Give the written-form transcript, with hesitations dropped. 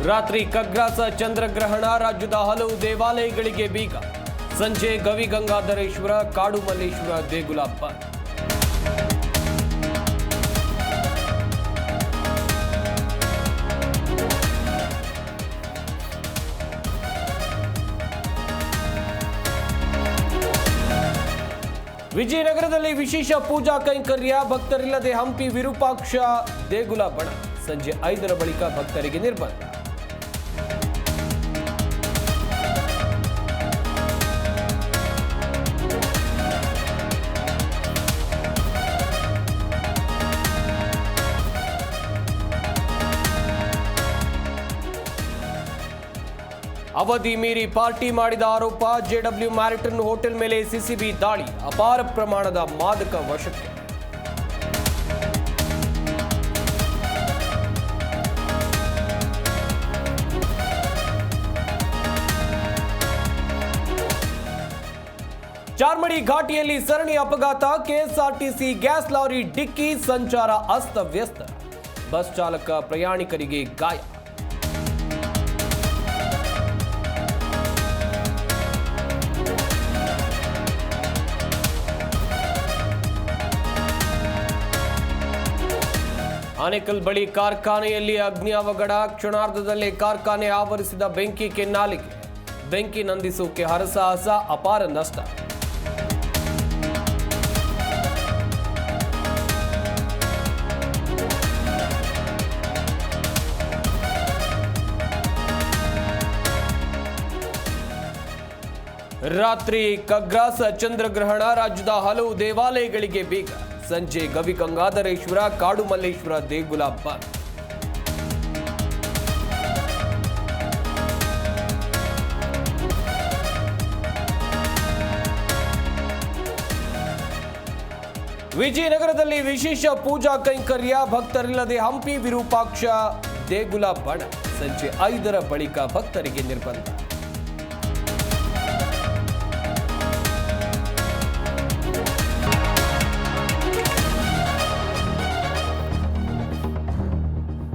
ರಾತ್ರಿ ಖಗ್ರಾಸ ಚಂದ್ರಗ್ರಹಣ, ರಾಜ್ಯದ ಹಲವು ದೇವಾಲಯಗಳಿಗೆ ಬೀಗ. ಸಂಜೆ ಗವಿಗಂಗಾಧರೇಶ್ವರ, ಕಾಡುಮಲ್ಲೇಶ್ವರ ದೇಗುಲ ಬಂದ್. ವಿಜಯನಗರದಲ್ಲಿ ವಿಶೇಷ ಪೂಜಾ ಕೈಂಕರ್ಯ, ಭಕ್ತರಿಲ್ಲದೆ ಹಂಪಿ ವಿರೂಪಾಕ್ಷ ದೇಗುಲ ಬಣ. ಸಂಜೆ 5ರ ಬಳಿಕ ಭಕ್ತರಿಗೆ ನಿರ್ಬಂಧ. ಅವಧಿ ಮೀರಿ ಪಾರ್ಟಿ ಮಾಡಿದ ಆರೋಪ, ಜೆಡಬ್ಲ್ಯೂ ಮ್ಯಾರಿಟನ್ ಹೋಟೆಲ್ ಮೇಲೆ ಸಿಸಿಬಿ ದಾಳಿ, ಅಪಾರ ಪ್ರಮಾಣದ ಮಾದಕ ವಶಕ್ಕೆ. ಚಾರ್ಮಡಿ ಘಾಟಿಯಲ್ಲಿ ಸರಣಿ ಅಪಘಾತ, ಕೆಎಸ್ಆರ್ಟಿಸಿ ಗ್ಯಾಸ್ ಲಾರಿ ಡಿಕ್ಕಿ, ಸಂಚಾರ ಅಸ್ತವ್ಯಸ್ತ. ಬಸ್ ಚಾಲಕ ಪ್ರಯಾಣಿಕರಿಗೆ ಗಾಯ. ಆನೇಕಲ್ ಬಳಿ ಕಾರ್ಖಾನೆಯಲ್ಲಿ ಅಗ್ನಿ ಅವಘಡ, ಕ್ಷಣಾರ್ಧದಲ್ಲೇ ಕಾರ್ಖಾನೆ ಆವರಿಸಿದ ಬೆಂಕಿ ಕೆನ್ನಾಲಿಗೆ. ಬೆಂಕಿ ನಂದಿಸೋಕೆ ಹರಸಾಹಸ, ಅಪಾರ ನಷ್ಟ. ರಾತ್ರಿ ಖಗ್ರಾಸ ಚಂದ್ರಗ್ರಹಣ, ರಾಜ್ಯದ ಹಲವು ದೇವಾಲಯಗಳಿಗೆ ಬೀಗ. ಸಂಜೆ ಗವಿಗಂಗಾಧರೇಶ್ವರ, ಕಾಡುಮಲ್ಲೇಶ್ವರ ದೇಗುಲ ಬಂದ್. ವಿಜಯನಗರದಲ್ಲಿ ವಿಶೇಷ ಪೂಜಾ ಕೈಂಕರ್ಯ, ಭಕ್ತರಿಲ್ಲದೆ ಹಂಪಿ ವಿರೂಪಾಕ್ಷ ದೇಗುಲ ಬಣ. ಸಂಜೆ 5ರ ಬಳಿಕ ಭಕ್ತರಿಗೆ ನಿರ್ಬಂಧ.